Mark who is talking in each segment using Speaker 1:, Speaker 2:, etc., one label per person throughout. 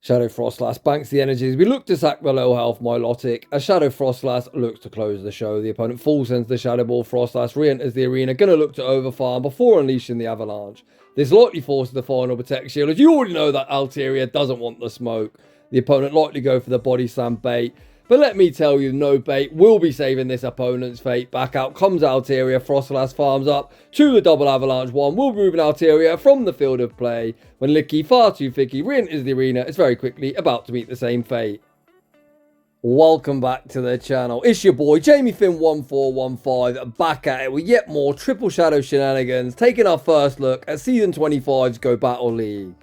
Speaker 1: Shadow Froslass banks the energies. We look to sack the low health Milotic. As Shadow Froslass looks to close the show, the opponent full sends the Shadow Ball. Froslass re-enters the arena, gonna look to overfarm before unleashing the Avalanche. This likely forces the final Protect Shield, as you already know that Altaria doesn't want the smoke. The opponent likely go for the Body Slam bait. But let me tell you, no bait will be saving this opponent's fate. Back out comes Altaria. Froslass farms up to the double Avalanche one. Will move an Altaria from the field of play. When Licky, far too thicky, re-enters the arena, it's very quickly about to meet the same fate. Welcome back to the channel. It's your boy, Jamie Finn 1415, back at it with yet more Triple Shadow shenanigans, taking our first look at Season 25's Go Battle League.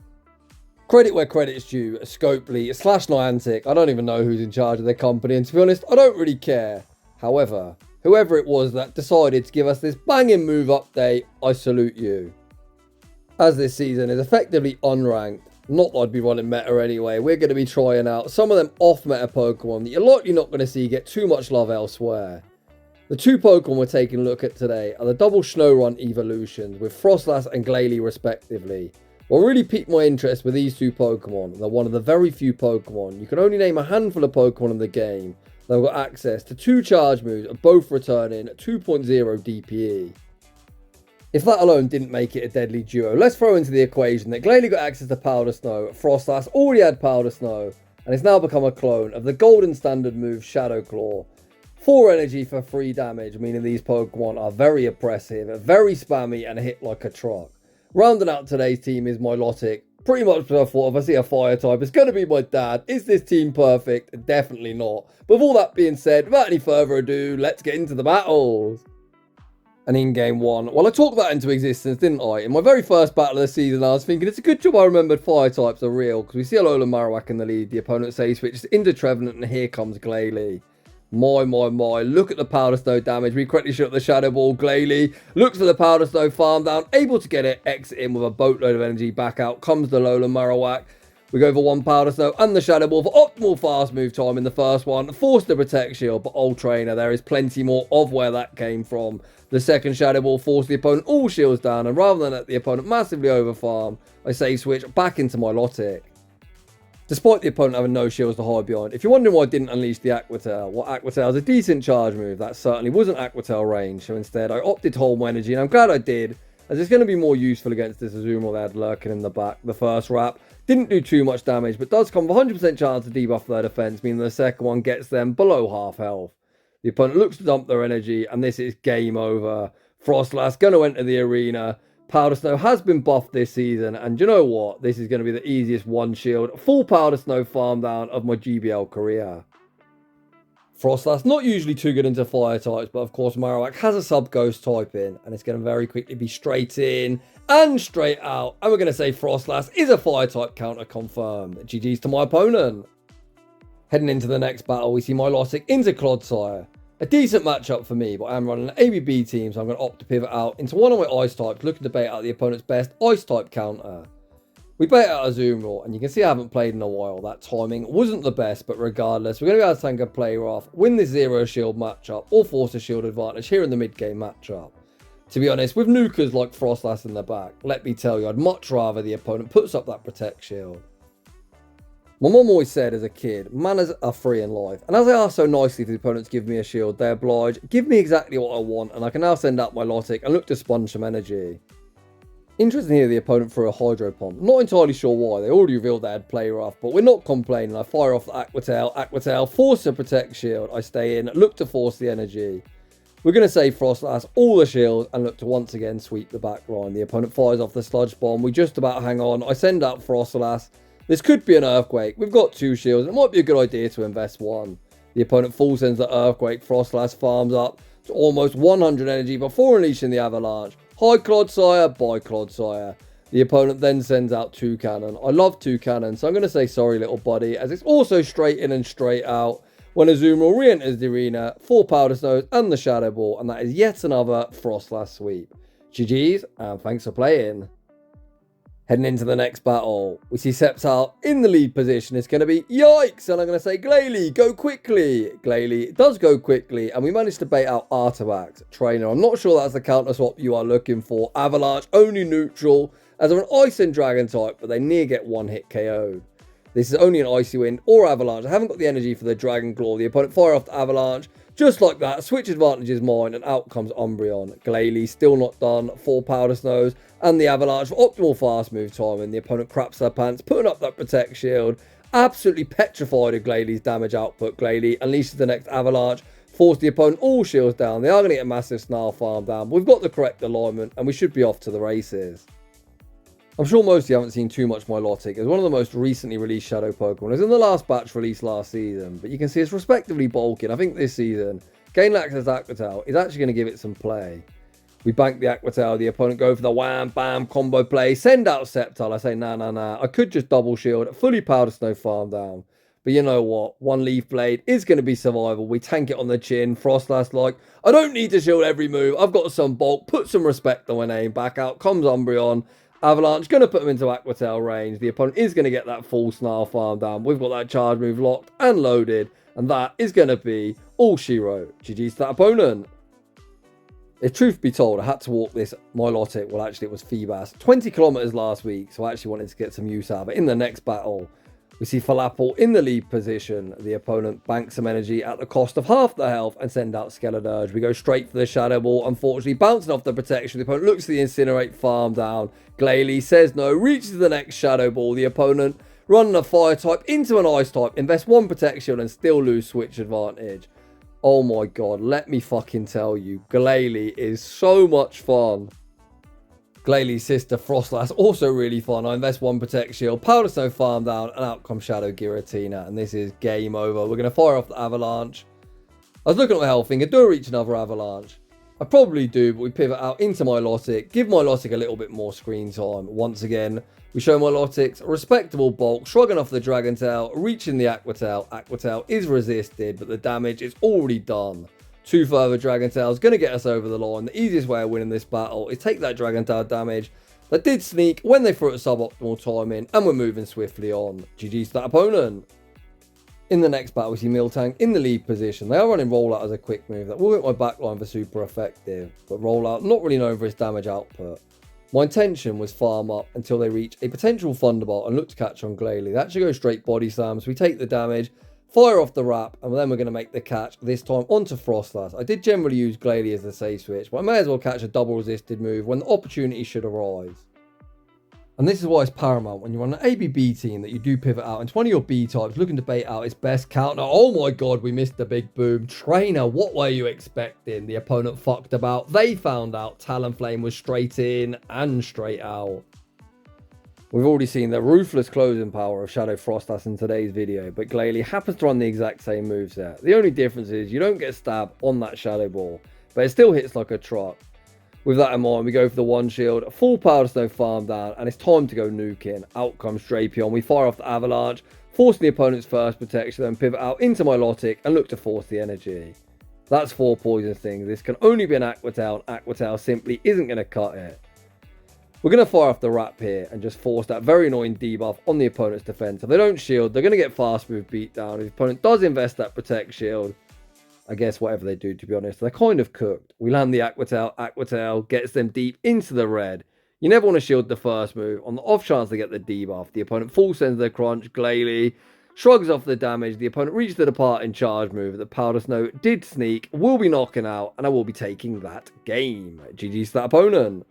Speaker 1: Credit where credit's due, Scopely / Niantic, I don't even know who's in charge of their company, and to be honest, I don't really care. However, whoever it was that decided to give us this banging move update, I salute you. As this season is effectively unranked, not that I'd be running meta anyway, we're going to be trying out some of them off-meta Pokemon that you're likely not going to see get too much love elsewhere. The two Pokemon we're taking a look at today are the double Snorunt evolutions with Froslass and Glalie respectively. What really piqued my interest with these two Pokemon, they're one of the very few Pokemon, you can only name a handful of Pokemon in the game that have got access to two charge moves, both returning 2.0 DPE. If that alone didn't make it a deadly duo, let's throw into the equation that Glalie got access to Powder Snow, Froslass already had Powder Snow, and it's now become a clone of the golden standard move Shadow Claw. 4 energy for 3 damage, meaning these Pokemon are very oppressive, very spammy, and hit like a truck. Rounding out today's team is Milotic. Pretty much what I thought, if I see a fire type, it's going to be my dad. Is this team perfect? Definitely not. But with all that being said, without any further ado, let's get into the battles. And in game 1, well, I talked that into existence, didn't I? In my very first battle of the season, I was thinking it's a good job I remembered fire types are real, because we see Alolan Marowak in the lead. The opponent says switches into Trevenant, and here comes Glalie. My, look at the Powder Snow damage. We correctly shot the Shadow Ball. Glalie looks for the Powder Snow farm down, able to get it, exit in with a boatload of energy. Back out comes the Alolan Marowak. We go for 1 Powder Snow and the Shadow Ball for optimal fast move time in the first one. Forced the Protect Shield, but Old Trainer, there is plenty more of where that came from. The second Shadow Ball forced the opponent all shields down, and rather than let the opponent massively overfarm, I say switch back into Milotic. Despite the opponent having no shields to hide behind, if you're wondering why I didn't unleash the Aqua Tail, well, Aqua Tail is a decent charge move. That certainly wasn't Aqua Tail range, so instead I opted to hold my energy, and I'm glad I did, as it's going to be more useful against this Azumarill they had lurking in the back. The first wrap didn't do too much damage, but does come with 100% chance to debuff their defense, meaning the second one gets them below half health. The opponent looks to dump their energy, and this is game over. Froslass going to enter the arena. Powder Snow has been buffed this season, and you know what? This is going to be the easiest one shield, full Powder Snow farm down of my GBL career. Froslass not usually too good into fire types, but of course Marowak has a sub ghost type in, and it's going to very quickly be straight in and straight out. And we're going to say Froslass is a fire type counter confirmed. GG's to my opponent. Heading into the next battle, we see Milotic into Clodsire. A decent matchup for me, but I am running an ABB team, so I'm going to opt to pivot out into one of my ice types, looking to bait out the opponent's best ice type counter. We bait out Azumarill, and you can see I haven't played in a while. That timing wasn't the best, but regardless, we're going to be able to tank a player off, win this 0 shield matchup, or force a shield advantage here in the mid-game matchup. To be honest, with nukers like Froslass in the back, let me tell you, I'd much rather the opponent puts up that Protect Shield. My mum always said as a kid, manners are free in life, and as I asked so nicely for the opponent to give me a shield, they oblige, give me exactly what I want, and I can now send out my Milotic and look to sponge some energy. Interesting here, the opponent threw a Hydro Pump. Not entirely sure why, they already revealed they had play rough, but we're not complaining. I fire off the Aqua Tail, force the Protect Shield, I stay in, look to force the energy. We're going to save Froslass all the shields and look to once again sweep the back line. The opponent fires off the Sludge Bomb, we just about hang on, I send out Froslass. This could be an Earthquake. We've got 2 shields, and it might be a good idea to invest 1. The opponent full sends the Earthquake. Froslass farms up to almost 100 energy before unleashing the Avalanche. High Clodsire, by Clodsire. The opponent then sends out Toucannon. I love Toucannon, so I'm going to say sorry, little buddy, as it's also straight in and straight out. When Azumarill re-enters the arena, 4 Powder Snows and the Shadow Ball, and that is yet another Froslass sweep. GG's, and thanks for playing. Heading into the next battle, we see Sceptile in the lead position. It's going to be yikes, and I'm going to say Glalie, go quickly. Glalie does go quickly, and we managed to bait out Artifact Trainer. I'm not sure that's the counter swap you are looking for. Avalanche only neutral, as they're an Ice and Dragon type, but they near get 1-hit KO'd. This is only an Icy Wind or Avalanche. I haven't got the energy for the Dragon Claw. The opponent fire off the Avalanche. Just like that, switch advantage is mine, and out comes Umbreon. Glalie still not done, 4 Powder Snows, and the Avalanche for optimal fast move time, and the opponent craps their pants, putting up that Protect Shield. Absolutely petrified of Glalie's damage output. Glalie unleashes the next Avalanche, force the opponent all shields down. They are going to get a massive Snarl farm down. We've got the correct alignment, and we should be off to the races. I'm sure most of you haven't seen too much Milotic. It's one of the most recently released Shadow Pokemon. It was in the last batch released last season, but you can see it's respectively bulky. And I think this season, gain access to Aqua Tail is actually going to give it some play. We bank the Aqua Tail, the opponent go for the wham, bam, combo play, send out Sceptile. I say, nah. I could just double shield, fully Powder Snow farm down. But you know what? One Leaf Blade is going to be survival. We tank it on the chin. Froslass like, I don't need to shield every move. I've got some bulk. Put some respect on my name. Back out comes Umbreon. Avalanche, going to put him into Aqua Tail range. The opponent is going to get that full Snarl farm down. We've got that charge move locked and loaded. And that is going to be all she wrote. GG's to that opponent. If truth be told, I had to walk this Milotic. Well, actually, it was Feebas. 20 kilometers last week. So I actually wanted to get some use out of it. In the next battle, we see Falapple in the lead position. The opponent banks some energy at the cost of half the health and send out Skeledirge. We go straight for the Shadow Ball. Unfortunately, bouncing off the protection. The opponent looks to the Incinerate farm down. Glalie says no, reaches the next Shadow Ball. The opponent running a Fire type into an Ice type. Invest 1 Protection and still lose switch advantage. Oh my god, let me fucking tell you. Glalie is so much fun. Glalie's sister Froslass also really fun. I invest 1 Protect Shield, Powder Snow farm down, and out comes Shadow Giratina. And this is game over. We're going to fire off the Avalanche. I was looking at my health thinking, do I reach another Avalanche? I probably do, but we pivot out into Milotic. Give Milotic a little bit more screen time. Once again, we show Milotic's respectable bulk, shrugging off the Dragon Tail, reaching the Aqua Tail. Aqua Tail is resisted, but the damage is already done. 2 further Dragon Tails going to get us over the line. The easiest way of winning this battle is take that Dragon Tail damage that did sneak when they threw it suboptimal timing, and we're moving swiftly on. GG's to that opponent. In the next battle, we see Miltank in the lead position. They are running Rollout as a quick move. That will hit my backline for super effective, but Rollout not really known for its damage output. My intention was farm up until they reach a potential Thunderbolt and look to catch on Glalie. That should go straight body slam, so we take the damage, fire off the wrap, and then we're going to make the catch, this time onto Froslass. I did generally use Glalie as the safe switch, but I may as well catch a double resisted move when the opportunity should arise. And this is why it's paramount when you're on an ABB team that you do pivot out into one of your B types looking to bait out its best counter. Oh my god, we missed the big boom. Trainer, what were you expecting? The opponent fucked about. They found out Talonflame was straight in and straight out. We've already seen the ruthless closing power of Shadow Froslass in today's video, but Glalie happens to run the exact same moveset. The only difference is you don't get stabbed on that Shadow Ball, but it still hits like a truck. With that in mind, we go for the 1 shield, full Powder Snow farm down, and it's time to go nuking. Out comes Drapion. We fire off the Avalanche, forcing the opponent's first protection, then pivot out into Milotic and look to force the energy. That's 4 poison things. This can only be an Aqua Tail. Aqua Tail simply isn't going to cut it. We're going to fire off the wrap here and just force that very annoying debuff on the opponent's defense. If they don't shield, they're going to get fast move beat down. If the opponent does invest that protect shield, I guess whatever they do, to be honest, they're kind of cooked. We land the Aqua Tail. Aqua Tail gets them deep into the red. You never want to shield the first move. On the off chance they get the debuff, the opponent full sends their crunch. Glalie shrugs off the damage. The opponent reaches the depart in charge move. The Powder Snow did sneak. Will be knocking out, and I will be taking that game. GG's to that opponent.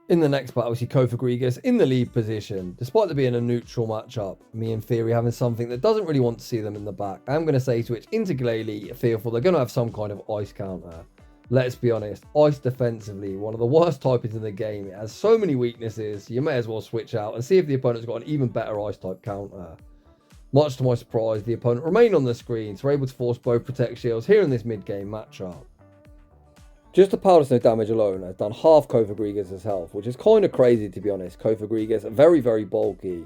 Speaker 1: In the next battle, we see Cofagrigus in the lead position. Despite there being a neutral matchup, me in theory having something that doesn't really want to see them in the back, I'm going to say switch into Glalie, fearful they're going to have some kind of ice counter. Let's be honest, ice defensively, one of the worst types in the game. It has so many weaknesses, you may as well switch out and see if the opponent's got an even better ice type counter. Much to my surprise, the opponent remained on the screen, so we're able to force both protect shields here in this mid-game matchup. Just the Powder Snow damage alone has done half Cofagrigus' health, which is kind of crazy to be honest. Cofagrigus, very, very bulky.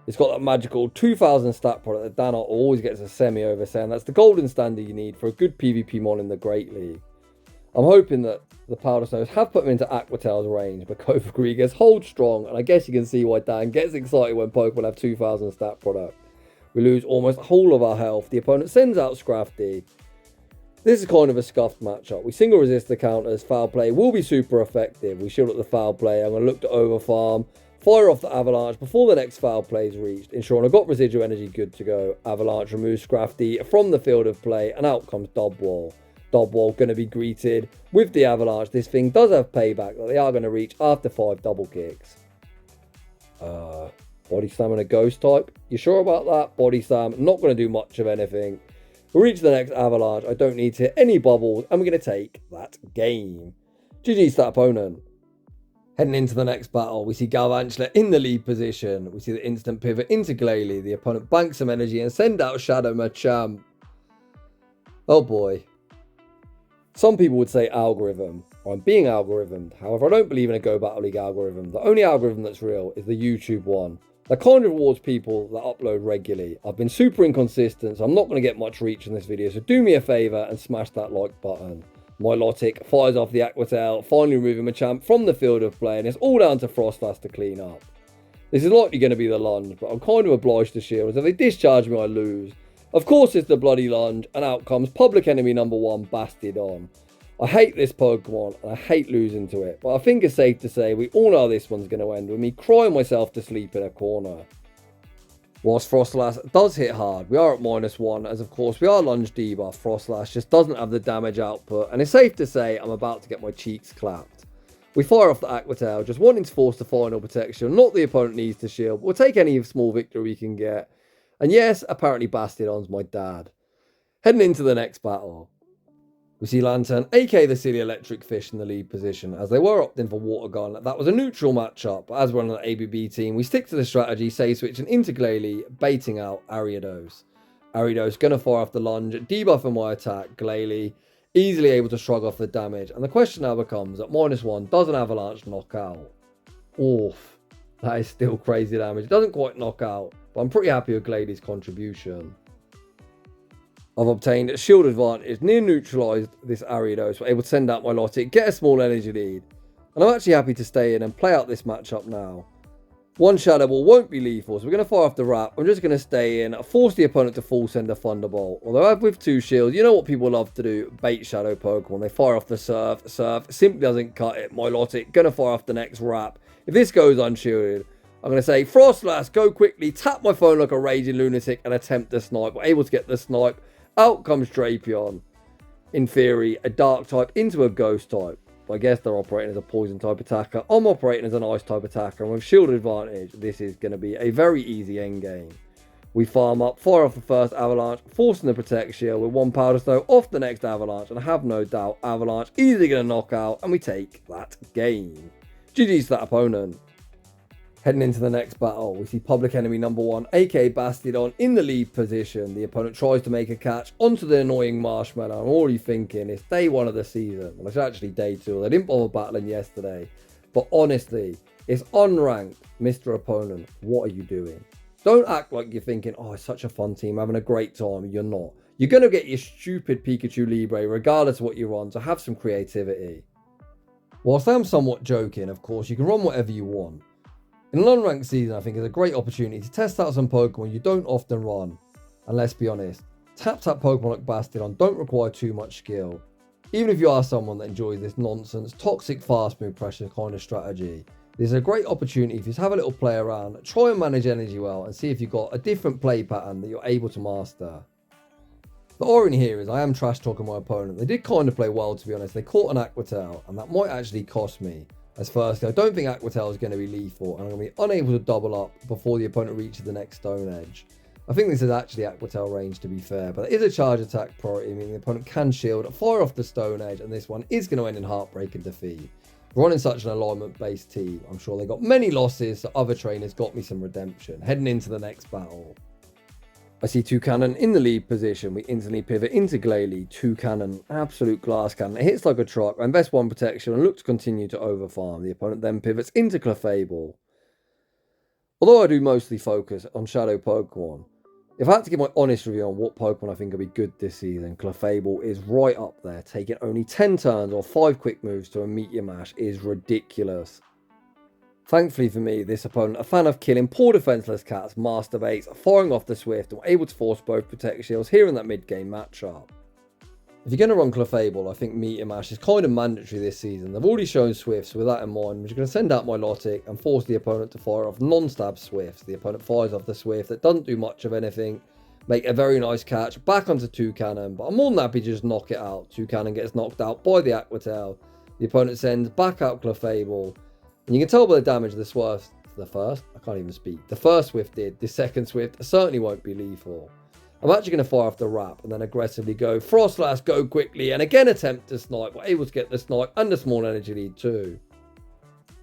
Speaker 1: It's got that magical 2000 stat product that Dana always gets a semi over, saying that's the golden standard you need for a good PvP mon in the Great League. I'm hoping that the Powder Snows have put him into Aqua Tail's range, but Cofagrigus holds strong, and I guess you can see why Dan gets excited when Pokemon have 2000 stat product. We lose almost all of our health. The opponent sends out Scrafty. This is kind of a scuffed matchup. We single resist the counters. Foul play will be super effective. We shield up the foul play. I'm going to look to overfarm. Fire off the Avalanche before the next foul play is reached, ensuring I've got residual energy good to go. Avalanche removes Scrafty from the field of play, and out comes Dubwall. Dubwall going to be greeted with the Avalanche. This thing does have payback that they are going to reach after 5 double kicks. Body Slam and a Ghost type. You sure about that? Body Slam, not going to do much of anything. We reach the next Avalanche. I don't need to hit any bubbles, and we're going to take that game. GG's to that opponent. Heading into the next battle, we see Galvantula in the lead position. We see the instant pivot into Glalie. The opponent banks some energy and send out Shadow Machamp. Oh boy. Some people would say algorithm, or I'm being algorithmed. However, I don't believe in a Go Battle League algorithm. The only algorithm that's real is the YouTube one. That kind of rewards people that upload regularly. I've been super inconsistent, so I'm not going to get much reach in this video. So do me a favour and smash that like button. Milotic fires off the Aqua Tail, finally removing Machamp from the field of play, and it's all down to Froslass to clean up. This is likely going to be the lunge, but I'm kind of obliged to shield, as if they discharge me I lose. Of course it's the bloody lunge, and out comes public enemy number 1, Bastiodon. I hate this Pokemon, and I hate losing to it, but I think it's safe to say we all know how this one's going to end, with me crying myself to sleep in a corner. Whilst Froslass does hit hard, we are at -1, as of course we are lunge debuff. Froslass just doesn't have the damage output, and it's safe to say I'm about to get my cheeks clapped. We fire off the Aqua Tail, just wanting to force the final protection. Not the opponent needs to shield, we'll take any small victory we can get. And yes, apparently Bastiodon's my dad. Heading into the next battle, we see Lanturn, aka the silly electric fish, in the lead position, as they were opting for Water Gun. That was a neutral matchup, but as we're on an ABB team, we stick to the strategy, say switching into Glalie, baiting out Ariados. Ariados going to fire off the lunge, debuffing my attack. Glalie easily able to shrug off the damage, and the question now becomes, at -1, does an Avalanche knock out? Oof, that is still crazy damage. It doesn't quite knock out, but I'm pretty happy with Gladie's contribution. I've obtained a shield advantage, near neutralised this Ariados, we're able to send out Milotic, get a small energy lead. And I'm actually happy to stay in and play out this matchup now. One Shadow Ball won't be lethal, so we're going to fire off the wrap. I'm just going to stay in, force the opponent to full send a Thunderbolt. Although with 2 shields, you know what people love to do, bait Shadow Pokemon. They fire off the Surf, simply doesn't cut it. Milotic, going to fire off the next wrap. If this goes unshielded, I'm going to say, Froslass, go quickly, tap my phone like a raging lunatic and attempt the snipe. We're able to get the snipe. Out comes Drapion. In theory, a dark type into a ghost type. I guess they're operating as a poison type attacker. I'm operating as an ice type attacker, and with shield advantage, this is going to be a very easy endgame. We farm up, fire off the first Avalanche, forcing the Protect Shield with 1 Powder Snow off the next Avalanche, and I have no doubt Avalanche easily going to knock out, and we take that game. GG's to that opponent. Heading into the next battle, we see public enemy number 1, aka Bastiodon, in the lead position. The opponent tries to make a catch onto the annoying Marshmallow. I'm already thinking it's day 1 of the season. Well, it's actually day 2. They didn't bother battling yesterday. But honestly, it's unranked. Mr. Opponent, what are you doing? Don't act like you're thinking, oh, it's such a fun team, having a great time. You're not. You're going to get your stupid Pikachu Libre, regardless of what you're on, so have some creativity. Whilst I'm somewhat joking, of course, you can run whatever you want. In an unranked season, I think it's a great opportunity to test out some Pokemon you don't often run. And let's be honest, tap Pokemon like Bastiodon don't require too much skill. Even if you are someone that enjoys this nonsense, toxic fast move pressure kind of strategy, this is a great opportunity for you to have a little play around, try and manage energy well, and see if you've got a different play pattern that you're able to master. The irony here is I am trash talking my opponent. They did kind of play well, to be honest. They caught an Aqua Tail, and that might actually cost me. As firstly, I don't think Aqua Tail is going to be lethal, and I'm going to be unable to double up before the opponent reaches the next Stone Edge. I think this is actually Aqua Tail range, to be fair, but it is a charge attack priority, meaning the opponent can shield, fire off the Stone Edge, and this one is going to end in heartbreak and defeat. Running such an alignment-based team, I'm sure they got many losses, so other trainers got me some redemption. Heading into the next battle, I see Toucannon in the lead position. We instantly pivot into Glalie. Toucannon, absolute glass cannon. It hits like a truck. I invest 1 protection and look to continue to overfarm. The opponent then pivots into Clefable. Although I do mostly focus on Shadow Pokemon, if I had to give my honest review on what Pokemon I think will be good this season, Clefable is right up there. Taking only 10 turns or 5 quick moves to a Meteor Mash is ridiculous. Thankfully for me, this opponent, a fan of killing poor defenseless cats, masturbates, firing off the Swift, and were able to force both Protect Shields here in that mid-game matchup. If you're going to run Clefable, I think Meteor Mash is kind of mandatory this season. They've already shown Swifts, so with that in mind, I'm just going to send out Milotic and force the opponent to fire off non-stab Swifts. The opponent fires off the Swift that doesn't do much of anything, make a very nice catch, back onto Toucannon, but I'm more than happy to just knock it out. Toucannon gets knocked out by the Aqua Tail. The opponent sends back out Clefable, and you can tell by the damage the first Swift did. The second Swift certainly won't be lethal. I'm actually going to fire off the Wrap and then aggressively go Froslass, go quickly, and again attempt to snipe. We're able to get the snipe and the small energy lead too.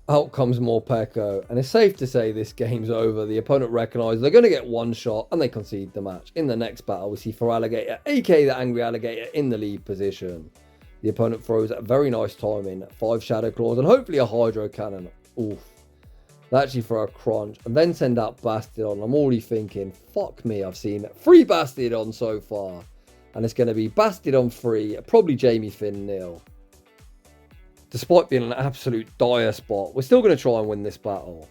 Speaker 1: Out comes Morpeko, and it's safe to say this game's over. The opponent recognises they're going to get one shot and they concede the match. In the next battle, we see Feraligatr, aka the Angry Alligator, in the lead position. The opponent throws a very nice timing, 5 Shadow Claws and hopefully a Hydro Cannon. Oof. They actually throw a Crunch and then send out Bastiodon. I'm already thinking, fuck me, I've seen 3 Bastiodon so far. And it's going to be Bastiodon 3, probably Jamie Finn nil. Despite being in an absolute dire spot, we're still going to try and win this battle.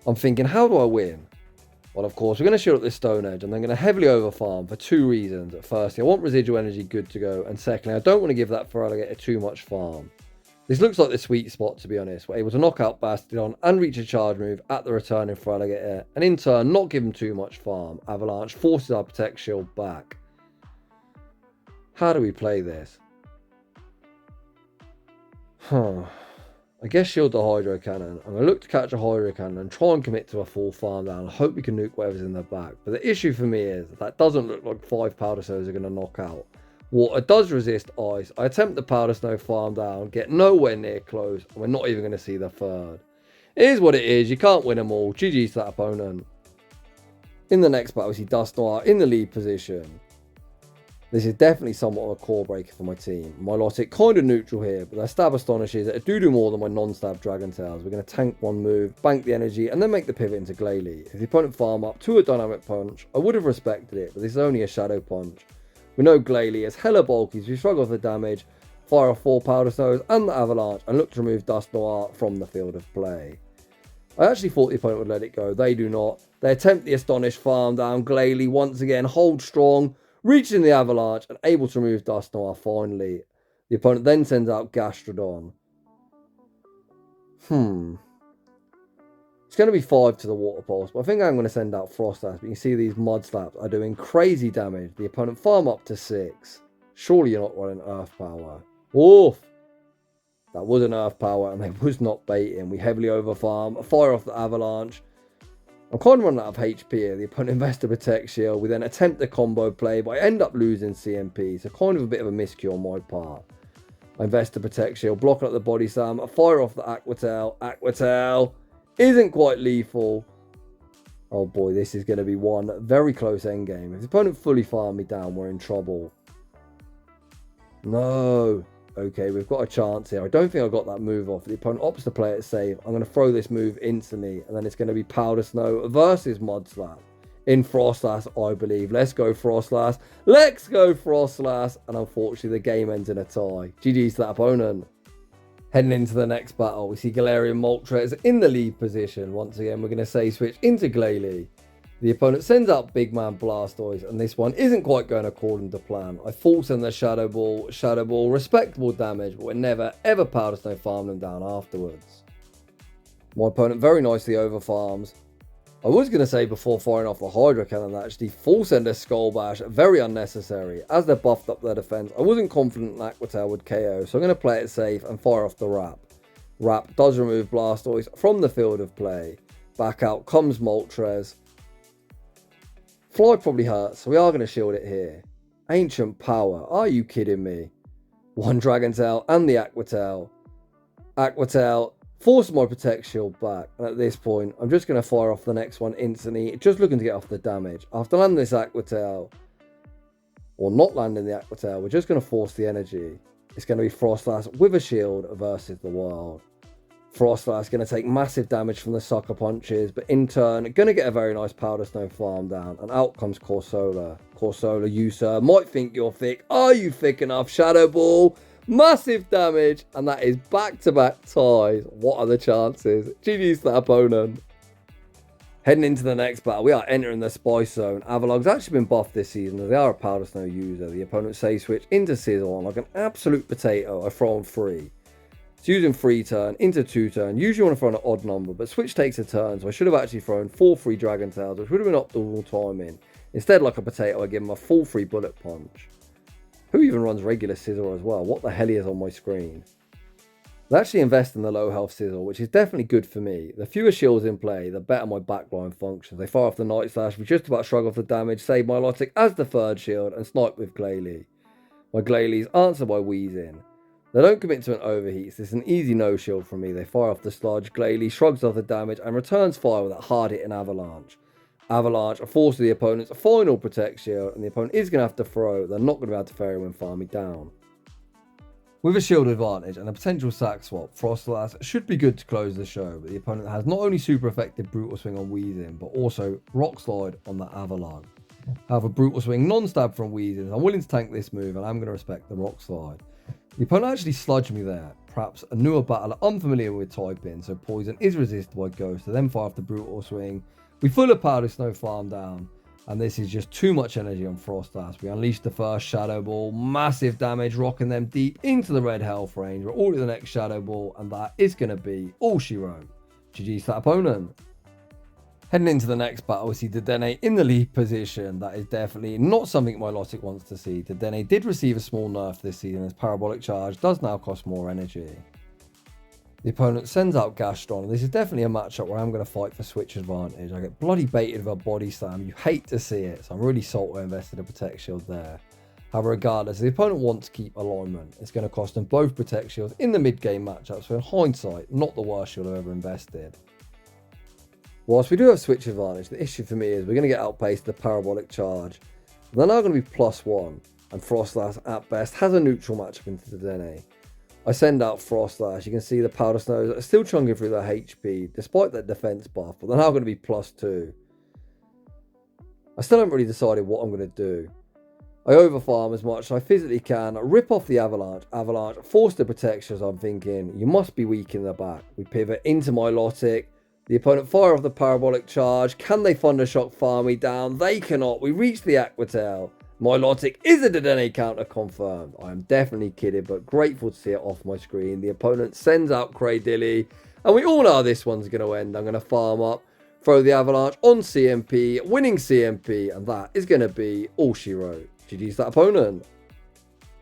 Speaker 1: I'm thinking, how do I win? Well, of course, we're going to shield up this Stone Edge and then going to heavily overfarm for 2 reasons. Firstly, I want residual energy good to go. And secondly, I don't want to give that Feraligatr too much farm. This looks like the sweet spot, to be honest. We're able to knock out Bastiodon and reach a charge move at the returning Feraligatr, and in turn not give him too much farm. Avalanche forces our Protect Shield back. How do we play this? I guess shield the Hydro Cannon. I'm going to look to catch a Hydro Cannon and try and commit to a full farm down. I hope we can nuke whatever's in the back. But the issue for me is that doesn't look like 5 Powder Stones are going to knock out. Water does resist ice. I attempt the Powder Snow farm down, get nowhere near close, and we're not even going to see the third. It is what it is. You can't win them all. GG's to that opponent. In the next battle, we see Dusknoir in the lead position. This is definitely somewhat of a core breaker for my team. Milotic kind of neutral here, but their stab astonishes that do more than my non-stab Dragon Tails. We're going to tank one move, bank the energy, and then make the pivot into Glalie. If the opponent farm up to a dynamic punch, I would have respected it, but this is only a Shadow Punch. We know Glalie is hella bulky, so we shrug off the damage, fire off 4 Powder Snows and the Avalanche, and look to remove Dusknoir from the field of play. I actually thought the opponent would let it go. They do not. They attempt the Astonish farm down. Glalie once again holds strong, reaching the Avalanche and able to remove Dusknoir finally. The opponent then sends out Gastrodon. It's going to be 5 to the Water Pulse, but I think I'm going to send out Froslass. But you can see these Mud Slaps are doing crazy damage. The opponent farm up to 6. Surely you're not running Earth Power. Oof! That was an Earth Power and they was not baiting. We heavily overfarm, fire off the Avalanche. I'm kind of running out of HP here. The opponent invests a Protect Shield. We then attempt the combo play, but I end up losing CMP. So kind of a bit of a miscue on my part. I invest a Protect Shield, blocking up the Body Slam. I fire off the Aqua Tail. Aqua Tail isn't quite lethal. Oh boy, this is going to be one very close endgame. If the opponent fully farmed me down, we're in trouble. No. Okay, we've got a chance here. I don't think I got that move off. The opponent opts to play it safe. I'm going to throw this move instantly, and then it's going to be Powder Snow versus Mud Slap in Froslass, I believe. Let's go Froslass. Let's go Froslass. And unfortunately, the game ends in a tie. GG's to that opponent. Heading into the next battle, we see Galarian Moltres in the lead position. Once again, we're going to say switch into Glalie. The opponent sends out Big Man Blastoise, and this one isn't quite going according to plan. I full send the Shadow Ball, respectable damage, but we're never ever Powder Snow farm them down afterwards. My opponent very nicely overfarms. I was going to say before firing off the Hydro Cannon, actually full send a Skull Bash, very unnecessary. As they're buffed up their defense, I wasn't confident that Aqua Tail would KO, so I'm going to play it safe and fire off the Wrap. Wrap does remove Blastoise from the field of play. Back out comes Moltres. Fly probably hurts, so we are going to shield it here. Ancient Power, are you kidding me? One Dragon Tail and the Aqua Tail. Aqua Tail forces my Protect Shield back, and at this point, I'm just going to fire off the next one instantly, just looking to get off the damage. After landing this Aqua Tail, or not landing the Aqua Tail, we're just going to force the energy. It's going to be Froslass with a shield versus the world. Froslass going to take massive damage from the Sucker Punches, but in turn, going to get a very nice Powder Snow farm down, and out comes Corsola. Corsola, you sir, might think you're thick. Are you thick enough? Shadow Ball, massive damage, and that is back-to-back ties. What are the chances? GG's to that opponent. Heading into the next battle, we are entering the Spice Zone. Avalugg's actually been buffed this season as they are a Powder Snow user. The opponent save switch into Sizzle, and like an absolute potato, I throw on 3. It's using 3 turn into 2 turn. Usually want to throw an odd number, but switch takes a turn, so I should have actually thrown 4 free Dragon Tails, which would have been optimal timing. Instead, like a potato, I give him a full free Bullet Punch. Who even runs regular Sizzle as well? What the hell is on my screen? I actually invest in the low health Sizzle, which is definitely good for me. The fewer shields in play, the better my backline functions. They fire off the Night Slash, we just about shrug off the damage, save Milotic as the third shield, and snipe with Glalie. My Glalies answer by wheezing. They don't commit to an overheat, so it's an easy no shield from me. They fire off the sludge, Glalie shrugs off the damage, and returns fire with that hard hitting Avalanche. Avalanche forces the opponent's final Protect shield, and the opponent is going to have to throw. They're not going to be able to Fairy Wind farm me down. With a shield advantage and a potential sack swap, Froslass should be good to close the show, but the opponent has not only super effective Brutal Swing on Weezing, but also Rock Slide on the Avalugg. However, Brutal Swing non-stab from Weezing, I'm willing to tank this move and I'm going to respect the Rock Slide. The opponent actually sludged me there, perhaps a newer battler unfamiliar with typing, so Poison is resisted by Ghost, to then fire off the Brutal Swing. We full of Powder Snow farm down, and this is just too much energy on Froslass. We unleash the first Shadow Ball, massive damage, rocking them deep into the red health range. We're all to the next Shadow Ball, and that is going to be all she wrote. GG's that opponent. Heading into the next battle, we see Dedenne in the lead position. That is definitely not something Milotic wants to see. Dedenne did receive a small nerf this season as Parabolic Charge does now cost more energy. The opponent sends out Gastron. This is definitely a matchup where I'm going to fight for switch advantage. I get bloody baited with a body slam. You hate to see it, so I'm really salty I invested a Protect Shield there. However, regardless, if the opponent wants to keep alignment, it's going to cost them both Protect Shields in the mid-game matchup, so in hindsight, not the worst shield I've ever invested. Whilst we do have switch advantage, the issue for me is we're going to get outpaced the Parabolic Charge. They're now going to be +1, and Froslass at best has a neutral matchup into Dedenne. I send out Froslass. You can see the Powder Snows are still chunking through their HP, despite their defense buff, but they're now going to be +2. I still haven't really decided what I'm going to do. I overfarm as much as I physically can, rip off the Avalanche, force the protections. I'm thinking, you must be weak in the back. We pivot into Milotic. The opponent fire off the Parabolic Charge. Can they Thundershock farm me down? They cannot. We reach the Aqua Tail. Milotic is a Dedenne counter confirmed. I am definitely kidding, but grateful to see it off my screen. The opponent sends out Cradilly, and we all know how this one's going to end. I'm going to farm up, throw the Avalanche on CMP, winning CMP, and that is going to be all she wrote. GG's that opponent.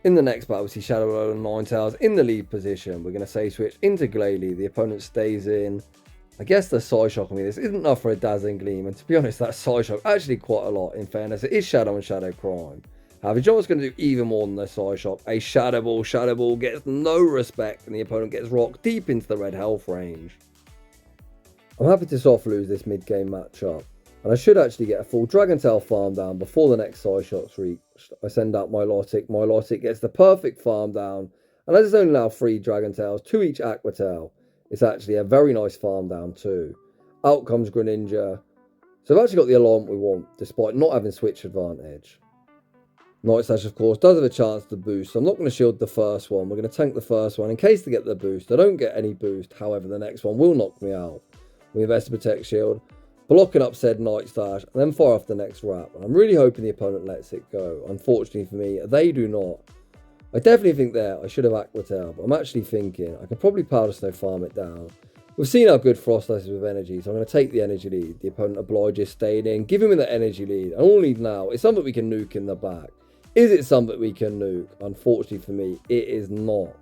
Speaker 1: In the next battle, we see Shadow Ball and Ninetales in the lead position. We're going to save switch into Glalie. The opponent stays in. I guess the Side Shock on me, this isn't enough for a Dazzling Gleam, and to be honest, that Side Shock actually quite a lot. In fairness, it is Shadow and Shadow Crime. However, John's going to do even more than the Side Shock. A Shadow Ball gets no respect, and the opponent gets rocked deep into the red health range. I'm happy to soft lose this mid-game matchup, and I should actually get a full Dragon Tail farm down before the next Side Shock's reached. I send out Milotic. Milotic gets the perfect farm down, and as it's only now 3 Dragon Tails, 2 each Aqua Tail, it's actually a very nice farm down too. Out comes Greninja. So I've actually got the alignment we want, despite not having switch advantage. Night Slash, of course, does have a chance to boost, so I'm not going to shield the first one. We're going to tank the first one in case they get the boost. I don't get any boost, however, the next one will knock me out. We invest a Protect Shield, blocking up said Night Slash, and then fire off the next wrap. And I'm really hoping the opponent lets it go. Unfortunately for me, they do not. I definitely think there I should have Aqua Tail, but I'm actually thinking I can probably Powder Snow farm it down. We've seen how good Froslass is with energy, so I'm going to take the energy lead. The opponent obliges, staying in, giving me the energy lead. And all we need now is something we can nuke in the back. Is it something we can nuke? Unfortunately for me, it is not.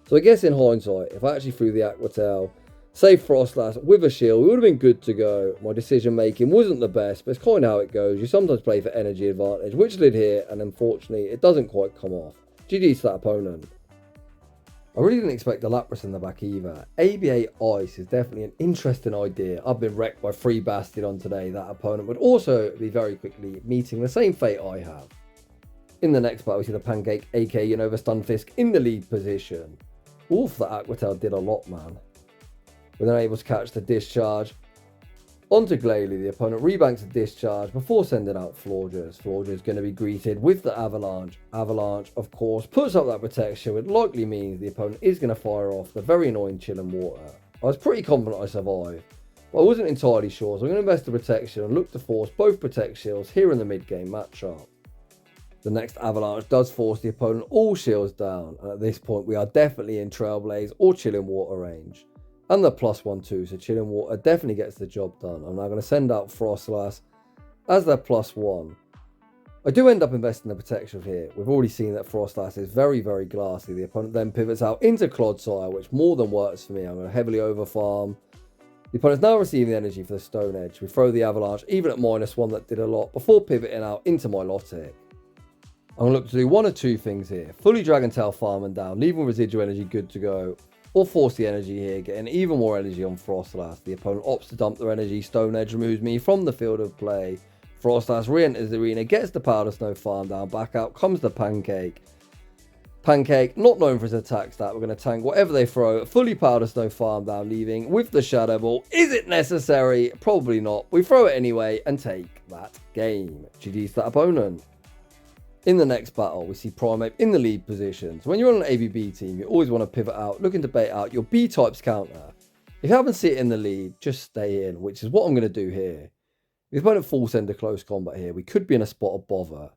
Speaker 1: So I guess in hindsight, if I actually threw the Aqua Tail, save Froslass with a shield, we would have been good to go. My decision making wasn't the best, but it's kind of how it goes. You sometimes play for energy advantage, which I did here, and unfortunately it doesn't quite come off. GG's to that opponent. I really didn't expect the Lapras in the back either. ABA Ice is definitely an interesting idea. I've been wrecked by 3 Bastiodon today. That opponent would also be very quickly meeting the same fate I have. In the next battle, we see the Pancake, aka Unova Stunfisk, in the lead position. Oof, that Aqua Tail did a lot, man. We're then able to catch the Discharge. Onto Glalie, the opponent rebanks a Discharge before sending out Florges. Florges is going to be greeted with the Avalanche. Avalanche, of course, puts up that protection, which likely means the opponent is going to fire off the very annoying Chill and Water. I was pretty confident I survived. But I wasn't entirely sure, so I'm going to invest the protection and look to force both protect shields here in the mid-game matchup. The next Avalanche does force the opponent all shields down, and at this point we are definitely in Trailblaze or Chilling Water range. And the +1/2, so Chilling Water definitely gets the job done. I'm now going to send out Froslass as their +1. I do end up investing the protection here. We've already seen that Froslass is very, very glassy. The opponent then pivots out into Clodsire, which more than works for me. I'm going to heavily overfarm. The opponent's now receiving the energy for the Stone Edge. We throw the Avalanche even at -1, that did a lot, before pivoting out into Milotic. I'm going to look to do one of two things here. Fully Dragon Tail farming down, leaving residual energy good to go, or force the energy here, getting even more energy on Froslass. The opponent opts to dump their energy, Stone Edge removes me from the field of play. Froslass re-enters the arena, gets the Powder Snow farm down, back out comes the Pancake. Pancake, not known for his attack stat, we're going to tank whatever they throw, fully Powder Snow farm down, leaving with the Shadow Ball. Is it necessary? Probably not. We throw it anyway and take that game. GG's to that opponent. In the next battle, we see Primeape in the lead position. So when you're on an AVB team, you always want to pivot out, looking to bait out your B-types counter. If you happen to see it in the lead, just stay in, which is what I'm going to do here. If the opponent full send a close combat here, we could be in a spot of bother.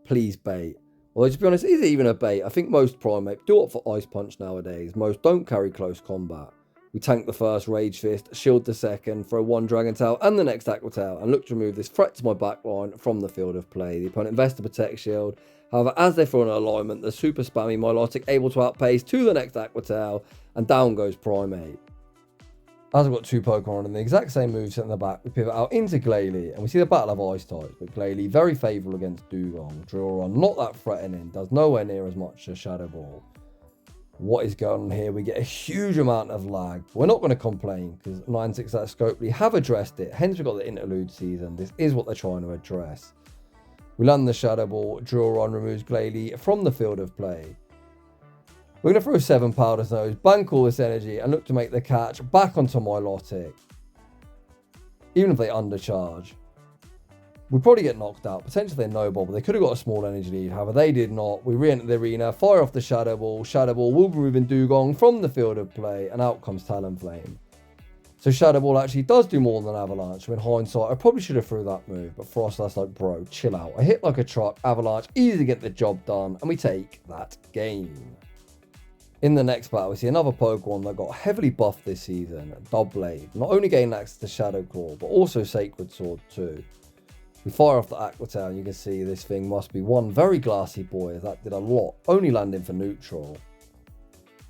Speaker 1: Please bait. Although to be honest, is it even a bait? I think most Primeape do opt for Ice Punch nowadays. Most don't carry close combat. We tank the first Rage Fist, shield the second, throw one Dragon Tail and the next Aqua Tail, and look to remove this threat to my backline from the field of play. The opponent invests the Protect Shield. However, as they throw an alignment, the super spammy Milotic able to outpace to the next Aqua Tail, and down goes Primeape. As I've got two Pokemon in the exact same moveset in the back, we pivot out into Glalie, and we see the battle of Ice types, but Glalie very favourable against Dugong. Drill not that threatening, does nowhere near as much as Shadow Ball. What is going on here? We get a huge amount of lag. We're not going to complain because 9-6 that Scopely have addressed it. Hence we've got the interlude season. This is what they're trying to address. We land the Shadow Ball. Drill removes Glalie from the field of play. We're going to throw 7 Powder Snows, bank all this energy and look to make the catch back onto Milotic. Even if they undercharge. We'd probably get knocked out. Potentially they no-ball, but they could have got a small energy lead. However, they did not. We re-enter the arena, fire off the Shadow Ball. Shadow Ball will be removing Dugong from the field of play, and out comes Talonflame. So Shadow Ball actually does do more than Avalanche. So in hindsight, I probably should have threw that move, but Froslass like, bro, chill out. I hit like a truck, Avalanche, easy to get the job done, and we take that game. In the next battle, we see another Pokemon that got heavily buffed this season, Doublade. Not only gained access to Shadow Claw, but also Sacred Sword too. We fire off the Aqua Tail and you can see this thing must be one very glassy boy. That did a lot, only landing for neutral.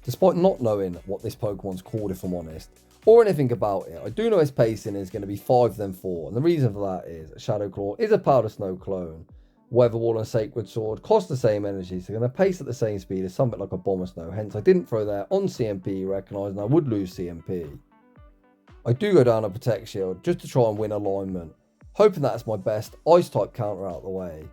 Speaker 1: Despite not knowing what this Pokemon's called, if I'm honest, or anything about it, I do know his pacing is going to be 5 then 4. And the reason for that is Shadow Claw is a Powder Snow clone. Weather Wall and Sacred Sword cost the same energy, so they're going to pace at the same speed as something like a Bomber Snow. Hence I didn't throw there on CMP, recognising I would lose CMP. I do go down a Protect Shield just to try and win alignment. Hoping that's my best Ice-type counter out of the way.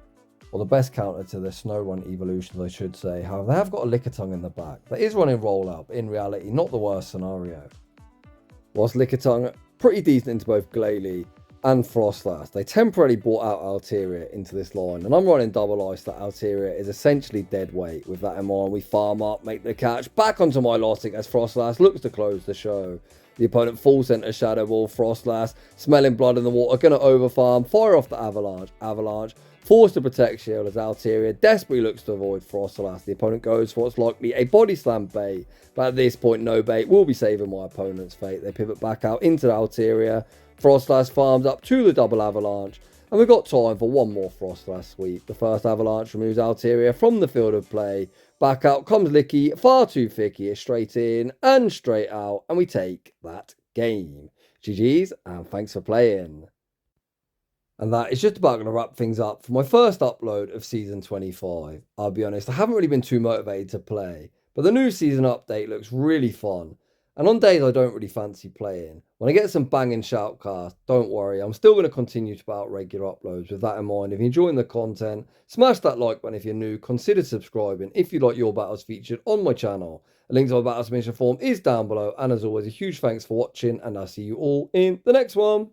Speaker 1: Or the best counter to the Snorunt evolutions, I should say. However, they have got a Lickitung in the back. That is running rollout, but in reality, not the worst scenario. Whilst Lickitung, pretty decent into both Glalie and Froslass. They temporarily brought out Altaria into this line. And I'm running double ice that Altaria is essentially dead weight. With that in mind, we farm up, make the catch, back onto Milotic as Froslass looks to close the show. The opponent full center Shadow Ball, Froslass, smelling blood in the water, going to overfarm, fire off the Avalanche, force to Protect Shield as Altaria desperately looks to avoid Froslass. The opponent goes for what's likely a Body Slam bait, but at this point no bait will be saving my opponent's fate. They pivot back out into Altaria, Froslass farms up to the double Avalanche, and we've got time for one more Froslass sweep. The first Avalanche removes Altaria from the field of play. Back out comes Licky, far too thicky, straight in and straight out, and we take that game. GG's, and thanks for playing. And that is just about going to wrap things up for my first upload of Season 25. I'll be honest, I haven't really been too motivated to play, but the new season update looks really fun. And on days I don't really fancy playing, when I get some banging shoutcasts, don't worry, I'm still going to continue to put out regular uploads. With that in mind, if you're enjoying the content, smash that like button. If you're new, consider subscribing if you'd like your battles featured on my channel. A link to my battle submission form is down below, and as always, a huge thanks for watching, and I'll see you all in the next one.